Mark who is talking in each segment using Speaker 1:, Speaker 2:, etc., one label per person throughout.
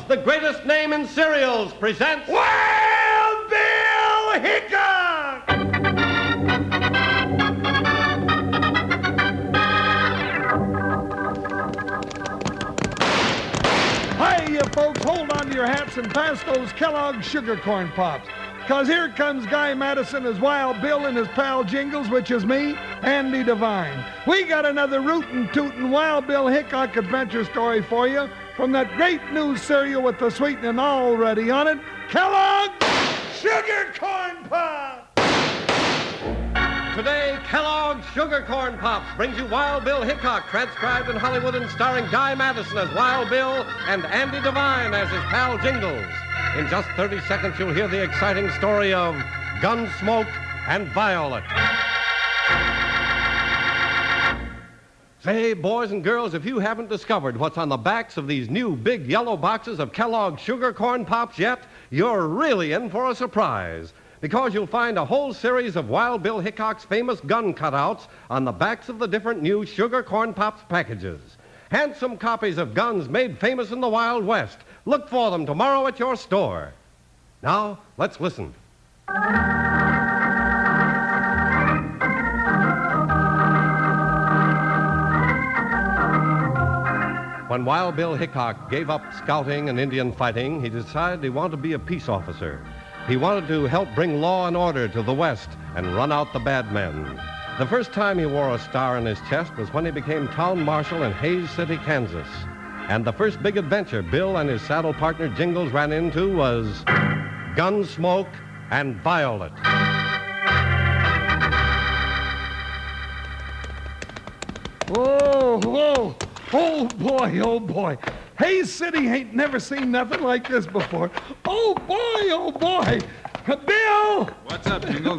Speaker 1: the greatest name in cereals, presents
Speaker 2: Wild Bill Hickok! Hi, you folks. Hold on to your hats and pass those Kellogg's Sugar Corn Pops. Because here comes Guy Madison as Wild Bill and his pal Jingles, which is me, Andy Devine. We got another rootin' tootin' Wild Bill Hickok adventure story for you from that great new cereal with the sweetening already on it, Kellogg's Sugar Corn Pops!
Speaker 1: Today, Kellogg's Sugar Corn Pops brings you Wild Bill Hickok, transcribed in Hollywood and starring Guy Madison as Wild Bill and Andy Devine as his pal Jingles. In just 30 seconds, you'll hear the exciting story of Gunsmoke and Violet. Say, boys and girls, if you haven't discovered what's on the backs of these new big yellow boxes of Kellogg's Sugar Corn Pops yet, you're really in for a surprise. Because you'll find a whole series of Wild Bill Hickok's famous gun cutouts on the backs of the different new Sugar Corn Pops packages. Handsome copies of guns made famous in the Wild West. Look for them tomorrow at your store. Now, let's listen. When Wild Bill Hickok gave up scouting and Indian fighting, he decided he wanted to be a peace officer. He wanted to help bring law and order to the West and run out the bad men. The first time he wore a star on his chest was when he became town marshal in Hays City, Kansas. And the first big adventure Bill and his saddle partner Jingles ran into was Gunsmoke and Violet.
Speaker 2: Whoa, whoa. Oh, boy, oh, boy. Hays City ain't never seen nothing like this before. Oh, boy, oh, boy. Bill!
Speaker 3: What's up, Jingles?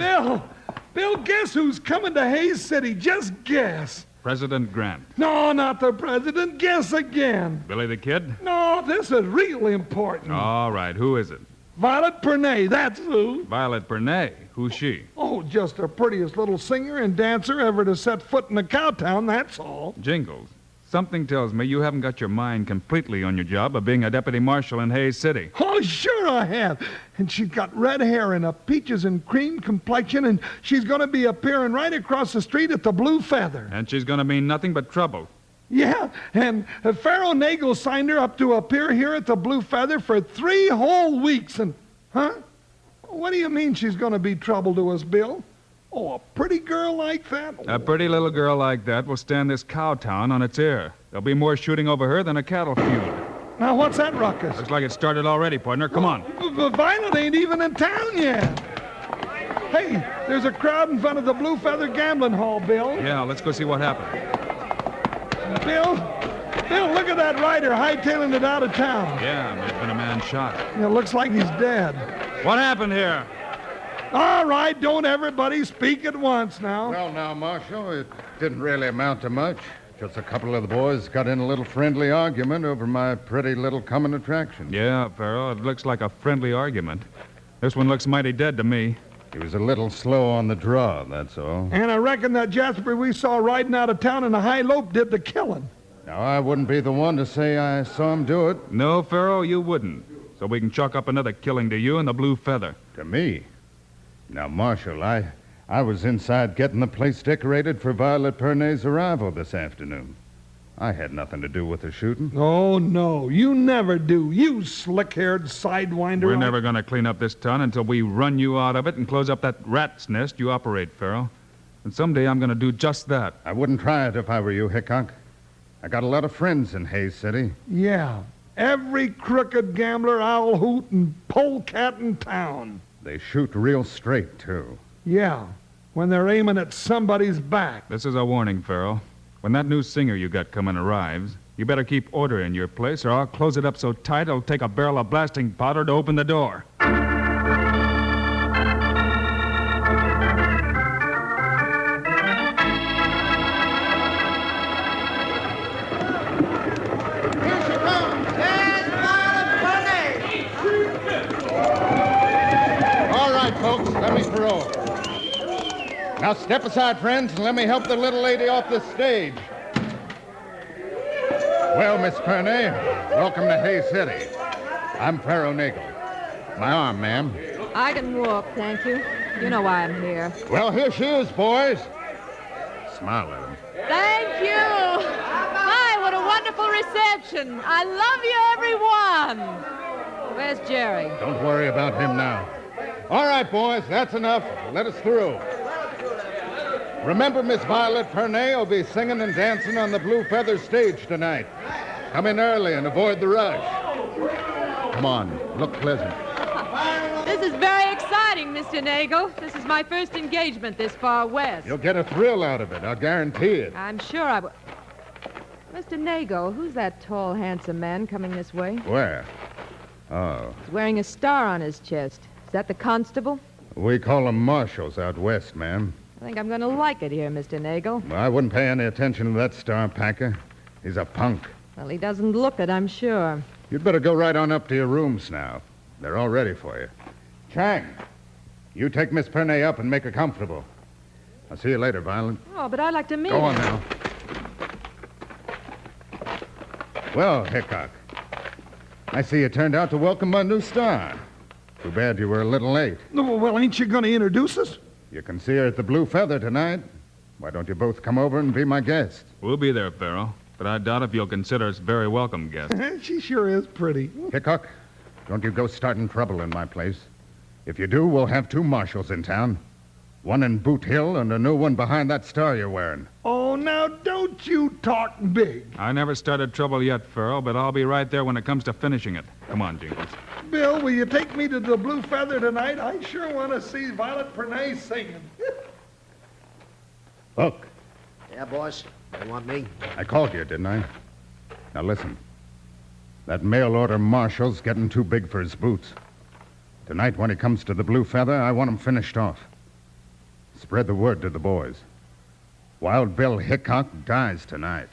Speaker 2: Bill, guess who's coming to Hays City? Just guess.
Speaker 3: President Grant.
Speaker 2: No, not the president. Guess again.
Speaker 3: Billy the Kid?
Speaker 2: No, this is really important.
Speaker 3: All right, who is it?
Speaker 2: Violet Pernay, that's who.
Speaker 3: Violet Pernay. Who's she?
Speaker 2: Oh, just the prettiest little singer and dancer ever to set foot in a cowtown, that's all.
Speaker 3: Jingles. Something tells me you haven't got your mind completely on your job of being a deputy marshal in Hays City.
Speaker 2: Oh, sure I have. And she's got red hair and a peaches and cream complexion, and she's going to be appearing right across the street at the Blue Feather.
Speaker 3: And she's going to mean nothing but trouble.
Speaker 2: Yeah, and Pharaoh Nagel signed her up to appear here at the Blue Feather for 3 whole weeks. And, huh? What do you mean she's going to be trouble to us, Bill? Oh, a pretty girl like that?
Speaker 3: A pretty little girl like that will stand this cowtown on its ear. There'll be more shooting over her than a cattle feud.
Speaker 2: Now, what's that ruckus?
Speaker 3: Looks like it started already, partner. Come on.
Speaker 2: Violet ain't even in town yet. Hey, there's a crowd in front of the Blue Feather Gambling Hall, Bill.
Speaker 3: Yeah, let's go see what happened.
Speaker 2: Bill, look at that rider hightailing it out of town.
Speaker 3: Yeah, there's been a man shot.
Speaker 2: It looks like he's dead.
Speaker 3: What happened here?
Speaker 2: All right, don't everybody speak at once now.
Speaker 4: Well, now, Marshal, it didn't really amount to much. Just a couple of the boys got in a little friendly argument over my pretty little coming attraction.
Speaker 3: Yeah, Farrell, it looks like a friendly argument. This one looks mighty dead to me.
Speaker 4: He was a little slow on the draw, that's all.
Speaker 2: And I reckon that Jasper we saw riding out of town in a high lope did the killing.
Speaker 4: Now, I wouldn't be the one to say I saw him do it.
Speaker 3: No, Farrell, you wouldn't. So we can chalk up another killing to you and the Blue Feather.
Speaker 4: To me? Now, Marshal, I was inside getting the place decorated for Violet Pernay's arrival this afternoon. I had nothing to do with the shooting.
Speaker 2: Oh, no, you never do. You slick-haired sidewinder.
Speaker 3: We're never going to clean up this town until we run you out of it and close up that rat's nest you operate, Farrell. And someday I'm going to do just that.
Speaker 4: I wouldn't try it if I were you, Hickok. I got a lot of friends in Hays City.
Speaker 2: Yeah, every crooked gambler, owl hoot, and polecat in town.
Speaker 4: They shoot real straight, too.
Speaker 2: Yeah, when they're aiming at somebody's back.
Speaker 3: This is a warning, Farrell. When that new singer you got coming arrives, you better keep order in your place or I'll close it up so tight it'll take a barrel of blasting powder to open the door.
Speaker 4: Folks, let me throw. Now step aside, friends, and let me help the little lady off the stage. Well, Miss Pernay, welcome to Hays City. I'm Pharaoh Nagel. My arm, ma'am.
Speaker 5: I can walk, thank you. You know why I'm here.
Speaker 4: Well, here she is, boys. Smile at him.
Speaker 5: Thank you. My, what a wonderful reception. I love you, everyone. Where's Jerry?
Speaker 4: Don't worry about him now. All right, boys, that's enough. Let us through. Remember, Miss Violet Pernay will be singing and dancing on the Blue Feather stage tonight. Come in early and avoid the rush. Come on, look pleasant.
Speaker 5: This is very exciting, Mr. Nagel. This is my first engagement this far west.
Speaker 4: You'll get a thrill out of it, I'll guarantee it.
Speaker 5: I'm sure I will. Mr. Nagel, who's that tall, handsome man coming this way?
Speaker 4: Where? Oh,
Speaker 5: He's wearing a star on his chest. Is that the constable?
Speaker 4: we call them marshals out west, ma'am.
Speaker 5: I think I'm going to like it here, Mr. Nagel.
Speaker 4: Well, I wouldn't pay any attention to that star packer. He's a punk.
Speaker 5: Well, he doesn't look it, I'm sure.
Speaker 4: You'd better go right on up to your rooms now. They're all ready for you. Chang, you take Miss Pernay up and make her comfortable. I'll see you later, Violet.
Speaker 5: Oh, but I'd like to meet
Speaker 4: Go
Speaker 5: him.
Speaker 4: on now. Well, Hickok, I see you turned out to welcome my new star. Too bad you were a little late.
Speaker 2: No, well, ain't you going to introduce us?
Speaker 4: You can see her at the Blue Feather tonight. Why don't you both come over and be my guest?
Speaker 3: We'll be there, Pharaoh. But I doubt if you'll consider us very welcome guests.
Speaker 2: She sure is pretty.
Speaker 4: Hickok, don't you go starting trouble in my place. If you do, we'll have 2 marshals in town. One in Boot Hill and a new one behind that star you're wearing.
Speaker 2: Oh, now don't you talk big.
Speaker 3: I never started trouble yet, Pharaoh, but I'll be right there when it comes to finishing it. Come on, Jingles.
Speaker 2: Bill, will you take me to the Blue Feather tonight? I sure want to see Violet Pernay singing.
Speaker 4: Look,
Speaker 6: Yeah, boss. You want me?
Speaker 4: I called you, didn't I? Now listen. That mail-order marshal's getting too big for his boots. Tonight, when he comes to the Blue Feather, I want him finished off. Spread the word to the boys. Wild Bill Hickok dies tonight.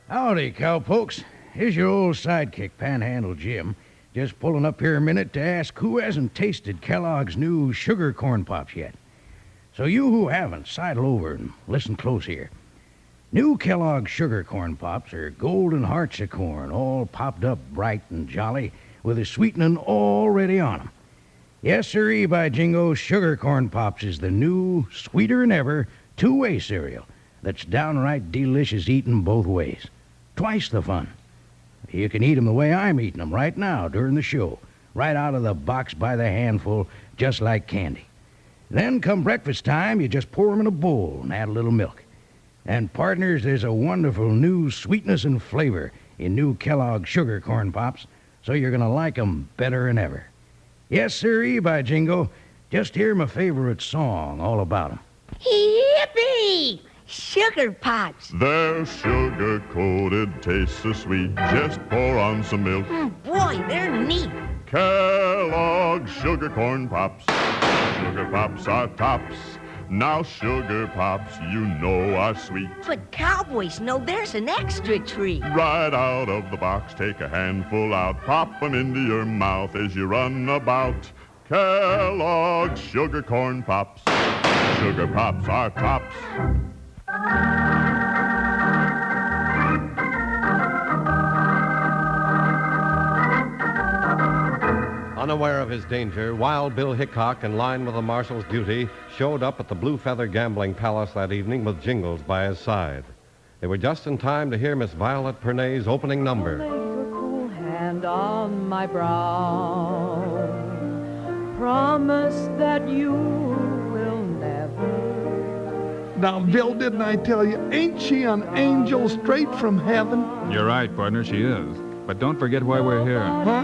Speaker 7: Howdy, cowpokes. Here's your old sidekick, Panhandle Jim. Just pulling up here a minute to ask who hasn't tasted Kellogg's new sugar corn pops yet. So you who haven't, sidle over and listen close here. New Kellogg's sugar corn pops are golden hearts of corn, all popped up bright and jolly, with a sweetening already on 'em. Yes, sirree, by jingo, sugar corn pops is the new, sweeter-than-ever, two-way cereal that's downright delicious eating both ways. Twice the fun. You can eat 'em the way I'm eating 'em right now during the show, right out of the box by the handful, just like candy. Then, come breakfast time, you just pour 'em in a bowl and add a little milk. And, partners, there's a wonderful new sweetness and flavor in new Kellogg's sugar corn pops, so you're going to like 'em better than ever. Yes, sirree, by jingo. Just hear my favorite song all about 'em.
Speaker 8: Yippee! Sugar pops.
Speaker 9: They're sugar-coated, taste so sweet. Just pour on some milk.
Speaker 8: Boy, they're neat.
Speaker 9: Kellogg's Sugar Corn Pops. Sugar Pops are tops. Now Sugar Pops, you know, are sweet.
Speaker 8: But cowboys know there's an extra treat.
Speaker 9: Right out of the box, take a handful out. Pop 'em into your mouth as you run about. Kellogg's Sugar Corn Pops. Sugar Pops are tops.
Speaker 1: Unaware of his danger, Wild Bill Hickok, in line with the marshal's duty, showed up at the Blue Feather Gambling Palace that evening with Jingles by his side. They were just in time to hear Miss Violet Pernay's opening number.
Speaker 5: Lay your cool hand on my brow. Promise that you will never.
Speaker 2: Now, Bill, didn't I tell you, ain't she an angel straight from heaven?
Speaker 3: You're right, partner, she is. But don't forget why we're here.
Speaker 2: Huh?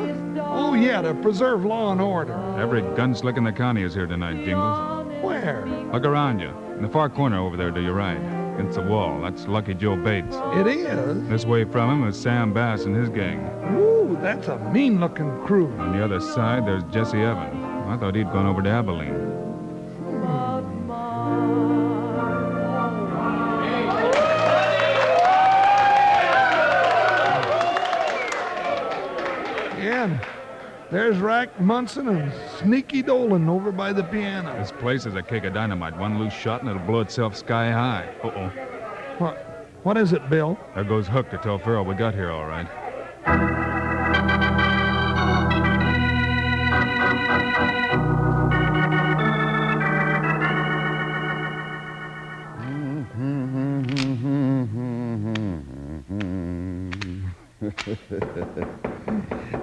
Speaker 2: Oh, yeah, to preserve law and order.
Speaker 3: Every gunslick in the county is here tonight, Jingles.
Speaker 2: Where?
Speaker 3: Look around you. In the far corner over there to your right. Against the wall. That's Lucky Joe Bates.
Speaker 2: It is?
Speaker 3: This way from him is Sam Bass and his gang.
Speaker 2: Ooh, that's a mean-looking crew.
Speaker 3: On the other side, there's Jesse Evans. I thought he'd gone over to Abilene.
Speaker 2: There's Rack Munson and Sneaky Dolan over by the piano.
Speaker 3: This place is a cake of dynamite. One loose shot and it'll blow itself sky high. Uh-oh.
Speaker 2: What is it, Bill?
Speaker 3: There goes Hook to tell Farrell we got here all right.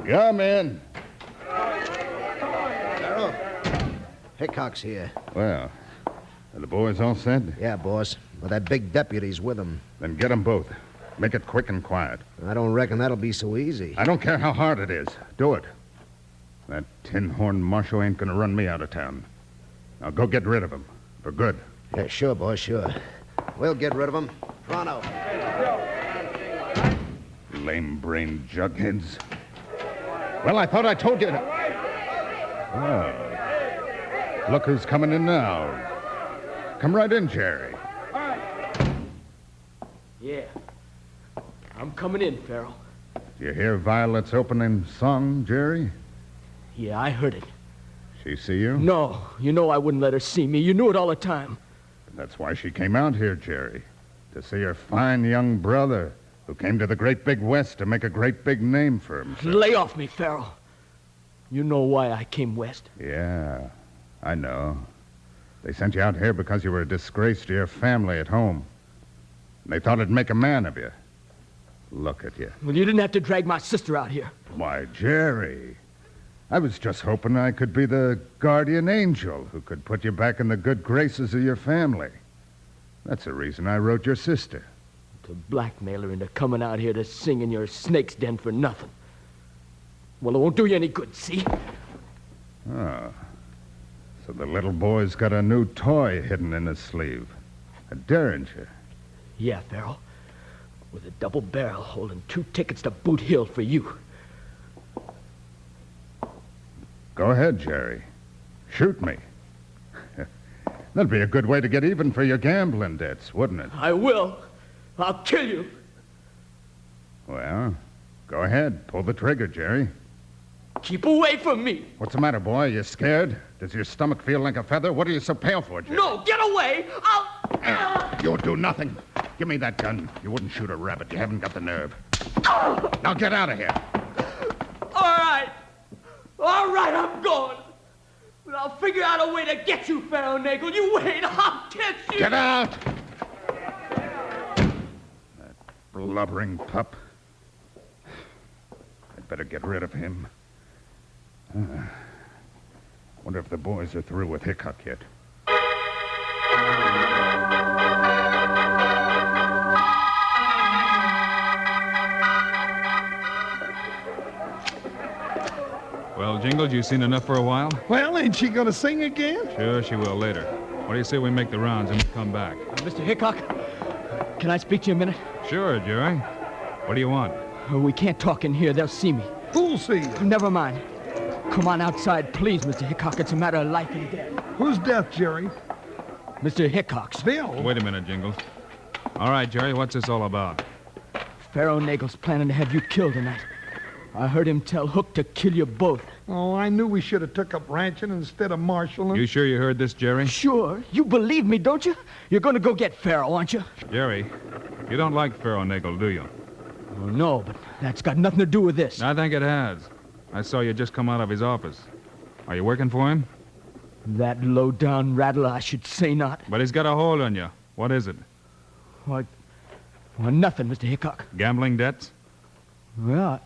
Speaker 4: Come in.
Speaker 6: Farrell, Hickok's here.
Speaker 4: Well, are the boys all set?
Speaker 6: Yeah, boss. Well, that big deputy's with him.
Speaker 4: Then get them both. Make it quick and quiet.
Speaker 6: I don't reckon that'll be so easy.
Speaker 4: I don't care how hard it is. Do it. That tin-horn marshal ain't gonna run me out of town. Now go get rid of him. For good.
Speaker 6: Yeah, sure, boss, sure. We'll get rid of him. Pronto.
Speaker 4: Lame-brained jugheads. Well, I thought I told you. Oh. Look who's coming in now. Come right in, Jerry.
Speaker 10: Yeah. I'm coming in, Farrell.
Speaker 4: Do you hear Violet's opening song, Jerry?
Speaker 10: Yeah, I heard it.
Speaker 4: She see you?
Speaker 10: No, you know I wouldn't let her see me. You knew it all the time.
Speaker 4: That's why she came out here, Jerry. To see her fine young brother, who came to the great big West to make a great big name for himself.
Speaker 10: Lay off me, Farrell. You know why I came west.
Speaker 4: Yeah, I know. They sent you out here because you were a disgrace to your family at home. And they thought it'd make a man of you. Look at you.
Speaker 10: Well, you didn't have to drag my sister out here.
Speaker 4: Why, Jerry, I was just hoping I could be the guardian angel who could put you back in the good graces of your family. That's the reason I wrote your sister.
Speaker 10: To blackmail her into coming out here to sing in your snake's den for nothing. Well, it won't do you any good, see?
Speaker 4: Oh. So the little boy's got a new toy hidden in his sleeve. A derringer.
Speaker 10: Yeah, Farrell. With a double barrel holding 2 tickets to Boot Hill for you.
Speaker 4: Go ahead, Jerry. Shoot me. That'd be a good way to get even for your gambling debts, wouldn't it?
Speaker 10: I will. I'll kill you.
Speaker 4: Well, go ahead. Pull the trigger, Jerry.
Speaker 10: Keep away from me.
Speaker 4: What's the matter, boy? You scared? Does your stomach feel like a feather? What are you so pale for, Jerry?
Speaker 10: No, get away. I'll...
Speaker 4: You'll do nothing. Give me that gun. You wouldn't shoot a rabbit. You haven't got the nerve. Now get out of here.
Speaker 10: All right. All right, I'm going. But I'll figure out a way to get you, Pharaoh Nagel. You wait. I'll get you.
Speaker 4: Get out! That blubbering pup. I'd better get rid of him. Wonder if the boys are through with Hickok yet.
Speaker 3: Well, Jingles, you seen enough for a while?
Speaker 2: Well, ain't she gonna sing again?
Speaker 3: Sure, she will later. What do you say we make the rounds and come back?
Speaker 10: Mr. Hickok, can I speak to you a minute?
Speaker 3: Sure, Jerry. What do you want?
Speaker 10: We can't talk in here. They'll see me.
Speaker 2: Who'll see you?
Speaker 10: Never mind. Come on outside, please, Mr. Hickok. It's a matter of life and death.
Speaker 2: Whose death, Jerry?
Speaker 10: Mr. Hickok's.
Speaker 2: Bill.
Speaker 3: Wait a minute, Jingles. All right, Jerry, what's this all about?
Speaker 10: Pharaoh Nagel's planning to have you killed tonight. I heard him tell Hook to kill you both.
Speaker 2: Oh, I knew we should have took up ranching instead of marshaling.
Speaker 3: You sure you heard this, Jerry?
Speaker 10: Sure. You believe me, don't you? You're going to go get Pharaoh, aren't you?
Speaker 3: Jerry, you don't like Pharaoh Nagel, do you?
Speaker 10: Oh, no, but that's got nothing to do with this.
Speaker 3: I think it has. I saw you just come out of his office. Are you working for him?
Speaker 10: That low-down rattler, I should say not.
Speaker 3: But he's got a hold on you. What is it?
Speaker 10: Well, nothing, Mr. Hickok.
Speaker 3: Gambling debts?
Speaker 10: Well,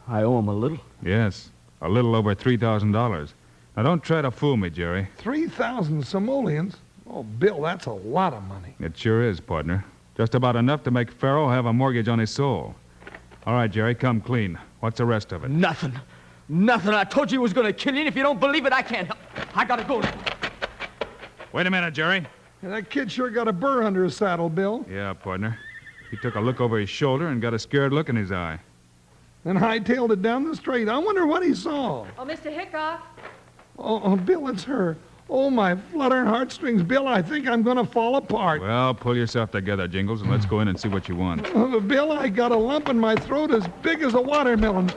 Speaker 10: I owe him a little.
Speaker 3: Yes, a little over $3,000. Now, don't try to fool me, Jerry.
Speaker 2: 3,000 simoleons? Oh, Bill, that's a lot of money.
Speaker 3: It sure is, partner. Just about enough to make Pharaoh have a mortgage on his soul. All right, Jerry, come clean. What's the rest of it?
Speaker 10: Nothing. Nothing. I told you he was going to kill you, and if you don't believe it, I can't help. I gotta go now.
Speaker 3: Wait a minute, Jerry.
Speaker 2: Yeah, that kid sure got a burr under his saddle, Bill.
Speaker 3: Yeah, partner. He took a look over his shoulder and got a scared look in his eye.
Speaker 2: And hightailed it down the street. I wonder what he saw.
Speaker 5: Oh, Mr. Hickok.
Speaker 2: Oh, Bill, it's her. Oh, my fluttering heartstrings, Bill, I think I'm going to fall apart.
Speaker 3: Well, pull yourself together, Jingles, and let's go in and see what you want.
Speaker 2: Bill, I got a lump in my throat as big as a watermelon.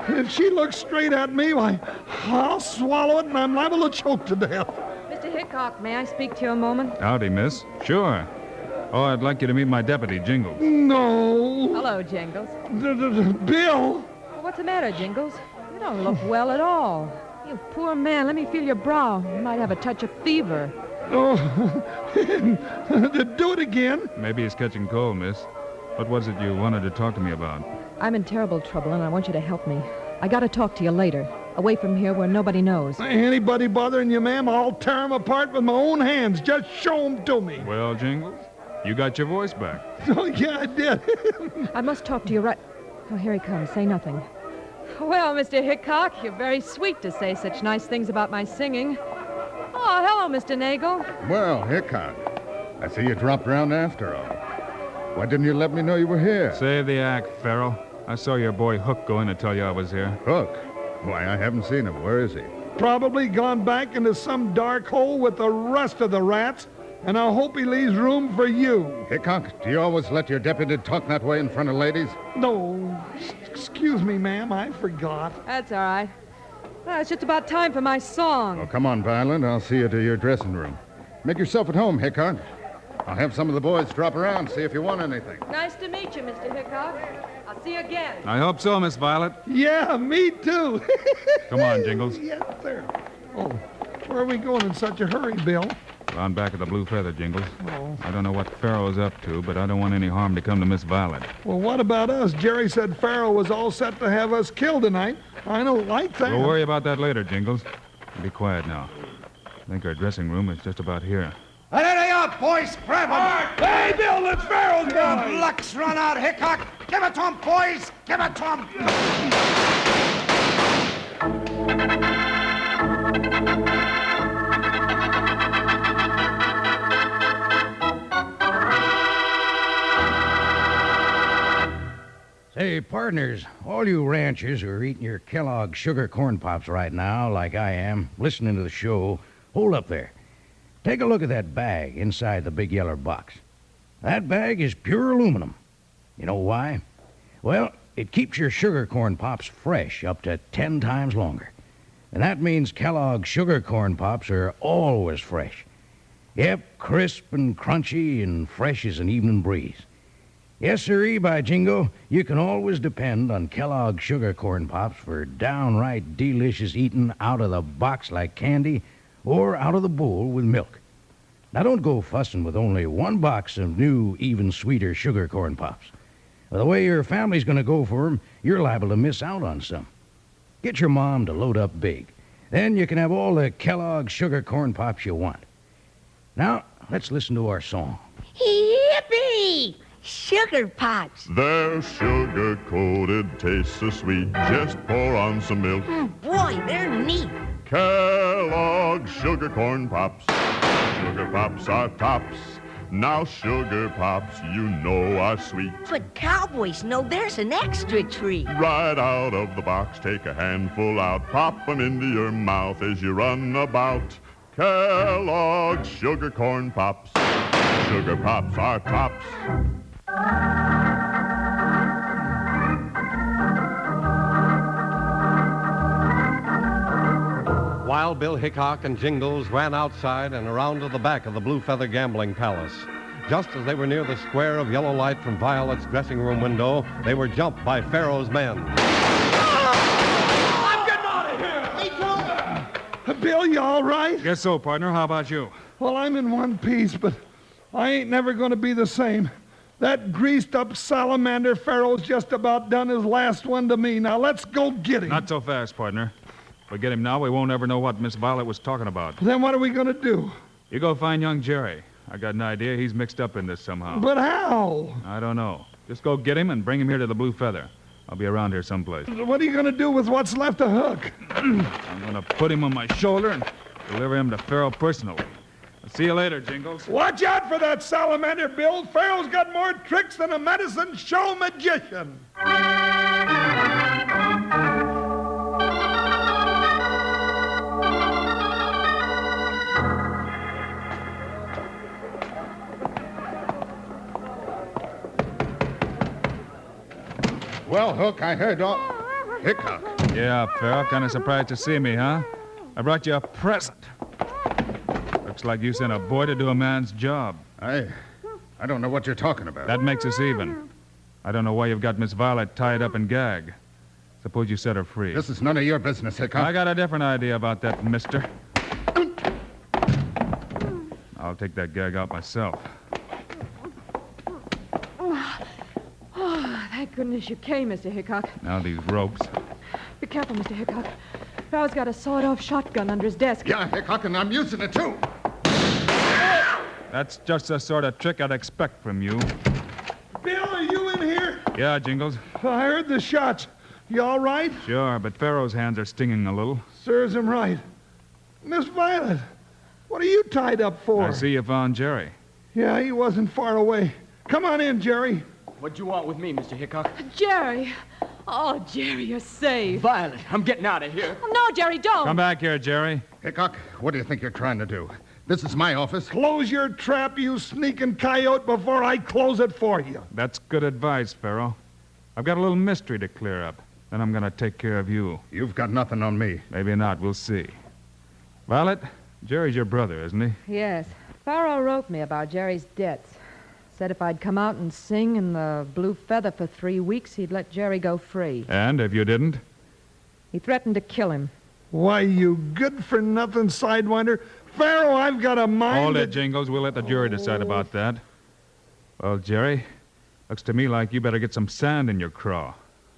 Speaker 2: If she looks straight at me, why, I'll swallow it and I'm liable to choke to death.
Speaker 5: Mr. Hickok, may I speak to you a moment?
Speaker 3: Howdy, miss. Sure. Oh, I'd like you to meet my deputy, Jingles.
Speaker 2: No.
Speaker 5: Hello, Jingles.
Speaker 2: Bill.
Speaker 5: Well, what's the matter, Jingles? You don't look well at all. You poor man, let me feel your brow. You might have a touch of fever.
Speaker 2: Oh, do it again.
Speaker 3: Maybe he's catching cold, miss. What was it you wanted to talk to me about?
Speaker 5: I'm in terrible trouble, and I want you to help me. I gotta talk to you later, away from here where nobody knows.
Speaker 2: Anybody bothering you, ma'am, I'll tear 'em apart with my own hands. Just show 'em to me.
Speaker 3: Well, Jingles, you got your voice back.
Speaker 2: Oh, yeah, I did.
Speaker 5: I must talk to you right... Oh, here he comes. Say nothing. Well, Mr. Hickok, you're very sweet to say such nice things about my singing. Oh, hello, Mr. Nagel.
Speaker 4: Well, Hickok, I see you dropped around after all. Why didn't you let me know you were here?
Speaker 3: Save the act, Farrell. I saw your boy Hook go in to tell you I was here.
Speaker 4: Hook? Why, I haven't seen him. Where is he?
Speaker 2: Probably gone back into some dark hole with the rest of the rats, and I hope he leaves room for you.
Speaker 4: Hickok, do you always let your deputy talk that way in front of ladies?
Speaker 2: No, excuse me, ma'am, I forgot.
Speaker 5: That's all right. Well, it's just about time for my song.
Speaker 4: Oh, come on, Violent. I'll see you to your dressing room. Make yourself at home, Hickok. I'll have some of the boys drop around, see if you want anything.
Speaker 5: Nice to meet you, Mr. Hickok. I'll see you again.
Speaker 3: I hope so, Miss Violet.
Speaker 2: Yeah, me too.
Speaker 3: Come on, Jingles.
Speaker 2: Yes, sir. Oh, where are we going in such a hurry, Bill?
Speaker 3: Round back of the Blue Feather, Jingles.
Speaker 2: Oh.
Speaker 3: I don't know what Farrell's up to, but I don't want any harm to come to Miss Violet.
Speaker 2: Well, what about us? Jerry said Farrell was all set to have us killed tonight. I don't like that.
Speaker 3: We'll worry about that later, Jingles. Be quiet now. I think our dressing room is just about here.
Speaker 11: There they are, boys. Grab them.
Speaker 2: Hey, Bill, it's Farrell's boy.
Speaker 11: Luck's run out, Hickok. Give it to him, boys. Give it to him.
Speaker 7: Say, partners, all you ranchers who are eating your Kellogg sugar corn pops right now, like I am, listening to the show, hold up there. Take a look at that bag inside the big yellow box. That bag is pure aluminum. You know why? Well, it keeps your sugar corn pops fresh up to 10 times longer. And that means Kellogg's sugar corn pops are always fresh. Yep, crisp and crunchy and fresh as an evening breeze. Yes, sirree, by jingo, you can always depend on Kellogg's sugar corn pops for downright delicious eating out of the box like candy or out of the bowl with milk. Now, don't go fussing with only one box of new, even sweeter sugar corn pops. The way your family's going to go for 'em, you're liable to miss out on some. Get your mom to load up big. Then you can have all the Kellogg sugar corn pops you want. Now, let's listen to our song.
Speaker 8: Yippee! Sugar pops.
Speaker 9: They're sugar-coated, taste so sweet. Just pour on some milk.
Speaker 8: Boy, they're neat.
Speaker 9: Kellogg's Sugar Corn Pops. Sugar Pops are tops. Now Sugar Pops, you know, are sweet.
Speaker 8: But cowboys know there's an extra treat.
Speaker 9: Right out of the box, take a handful out. Pop 'em into your mouth as you run about. Kellogg's Sugar Corn Pops. Sugar Pops are tops.
Speaker 1: Wild Bill Hickok and Jingles ran outside and around to the back of the Blue Feather Gambling Palace. Just as they were near the square of yellow light from Violet's dressing room window, they were jumped by Pharaoh's men.
Speaker 10: I'm getting out of here. Me too.
Speaker 2: Bill, you all right?
Speaker 3: Guess so, partner. How about you?
Speaker 2: Well, I'm in one piece, but I ain't never going to be the same. That greased-up salamander Pharaoh's just about done his last one to me. Now, let's go get him.
Speaker 3: Not so fast, partner. If we get him now, we won't ever know what Miss Violet was talking about.
Speaker 2: Then what are we going to do?
Speaker 3: You go find young Jerry. I got an idea he's mixed up in this somehow.
Speaker 2: But how?
Speaker 3: I don't know. Just go get him and bring him here to the Blue Feather. I'll be around here someplace.
Speaker 2: What are you going to do with what's left of Hook?
Speaker 3: I'm going to put him on my shoulder and deliver him to Pharaoh personally. I'll see you later, Jingles.
Speaker 2: Watch out for that salamander, Bill. Pharaoh's got more tricks than a Madison show magician.
Speaker 4: Well, Hook, I heard all... Hickok.
Speaker 3: Yeah, Farrell, kind of surprised to see me, huh? I brought you a present. Looks like you sent a boy to do a man's job.
Speaker 4: I don't know what you're talking about.
Speaker 3: That makes us even. I don't know why you've got Miss Violet tied up and gagged. Suppose you set her free.
Speaker 4: This is none of your business, Hickok.
Speaker 3: I got a different idea about that, mister. I'll take that gag out myself.
Speaker 5: Oh, thank goodness you came, Mr. Hickok.
Speaker 3: Now these ropes.
Speaker 5: Be careful, Mr. Hickok. Farrell's got a sawed-off shotgun under his desk.
Speaker 4: Yeah, Hickok, and I'm using it, too.
Speaker 3: That's just the sort of trick I'd expect from you.
Speaker 2: Bill, are you in here?
Speaker 3: Yeah, Jingles.
Speaker 2: I heard the shots. You all right?
Speaker 3: Sure, but Pharaoh's hands are stinging a little.
Speaker 2: Serves him right. Miss Violet, what are you tied up for?
Speaker 3: I see you found Jerry.
Speaker 2: Yeah, he wasn't far away. Come on in, Jerry.
Speaker 10: What'd you want with me, Mr. Hickok?
Speaker 5: Jerry. Oh, Jerry, you're safe.
Speaker 10: Violet, I'm getting out of here.
Speaker 5: Oh, no, Jerry, don't.
Speaker 3: Come back here, Jerry.
Speaker 4: Hickok, what do you think you're trying to do? This is my office.
Speaker 2: Close your trap, you sneaking coyote, before I close it for you.
Speaker 3: That's good advice, Pharaoh. I've got a little mystery to clear up. Then I'm going to take care of you.
Speaker 4: You've got nothing on me.
Speaker 3: Maybe not. We'll see. Violet, Jerry's your brother, isn't he?
Speaker 5: Yes. Farrell wrote me about Jerry's debts. Said if I'd come out and sing in the Blue Feather for 3 weeks, he'd let Jerry go free.
Speaker 3: And if you didn't?
Speaker 5: He threatened to kill him.
Speaker 2: Why, you good-for-nothing sidewinder. Pharaoh, I've got a mind...
Speaker 3: Hold it, Jingles. We'll let the jury decide about that. Well, Jerry, looks to me like you better get some sand in your craw.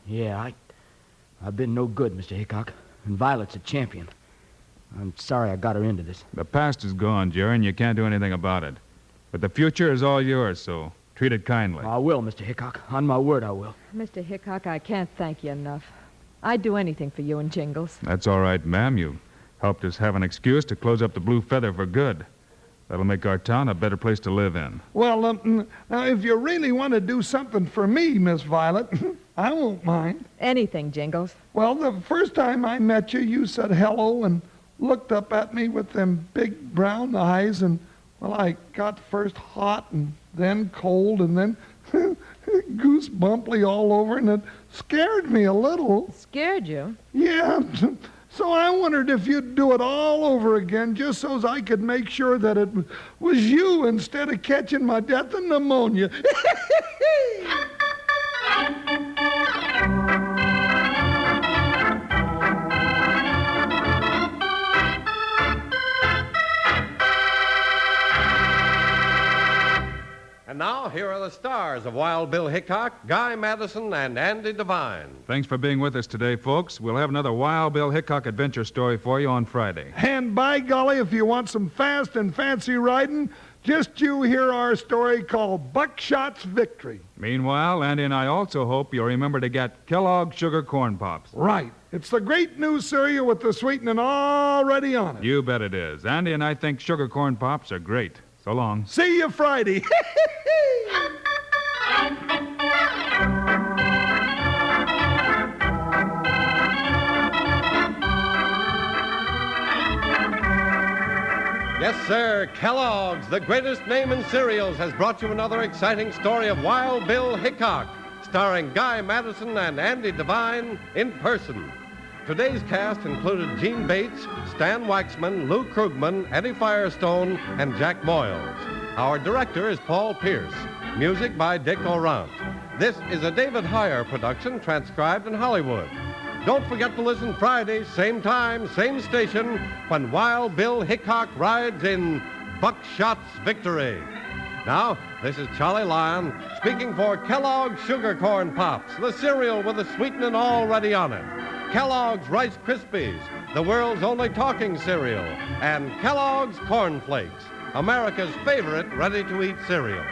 Speaker 10: Yeah, I've been no good, Mr. Hickok. And Violet's a champion. I'm sorry I got her into this.
Speaker 3: The past is gone, Jerry, and you can't do anything about it. But the future is all yours, so treat it kindly.
Speaker 10: I will, Mr. Hickok. On my word, I will.
Speaker 5: Mr. Hickok, I can't thank you enough. I'd do anything for you and Jingles.
Speaker 3: That's all right, ma'am. You helped us have an excuse to close up the Blue Feather for good. That'll make our town a better place to live in.
Speaker 2: Well, now, if you really want to do something for me, Miss Violet, I won't mind.
Speaker 5: Anything, Jingles.
Speaker 2: Well, the first time I met you, you said hello and looked up at me with them big brown eyes, and, well, I got first hot and then cold and then goosebumply all over, and it scared me a little.
Speaker 5: Scared you?
Speaker 2: Yeah. So I wondered if you'd do it all over again, just so as I could make sure that it was you instead of catching my death of pneumonia.
Speaker 1: And now, here are the stars of Wild Bill Hickok, Guy Madison, and Andy Devine.
Speaker 3: Thanks for being with us today, folks. We'll have another Wild Bill Hickok adventure story for you on Friday.
Speaker 2: And by golly, if you want some fast and fancy riding, just you hear our story called Buckshot's Victory.
Speaker 3: Meanwhile, Andy and I also hope you'll remember to get Kellogg's Sugar Corn Pops.
Speaker 2: Right. It's the great new cereal with the sweetening already on it.
Speaker 3: You bet it is. Andy and I think Sugar Corn Pops are great. So long.
Speaker 2: See you Friday.
Speaker 1: Yes, sir. Kellogg's, the greatest name in cereals, has brought you another exciting story of Wild Bill Hickok, starring Guy Madison and Andy Devine in person. Today's cast included Gene Bates, Stan Waxman, Lou Krugman, Eddie Firestone, and Jack Moyles. Our director is Paul Pierce. Music by Dick Orant. This is a David Heyer production transcribed in Hollywood. Don't forget to listen Friday, same time, same station, when Wild Bill Hickok rides in Buckshot's Victory. Now, this is Charlie Lyon speaking for Kellogg's Sugar Corn Pops, the cereal with the sweetening already on it. Kellogg's Rice Krispies, the world's only talking cereal. And Kellogg's Corn Flakes, America's favorite ready-to-eat cereal.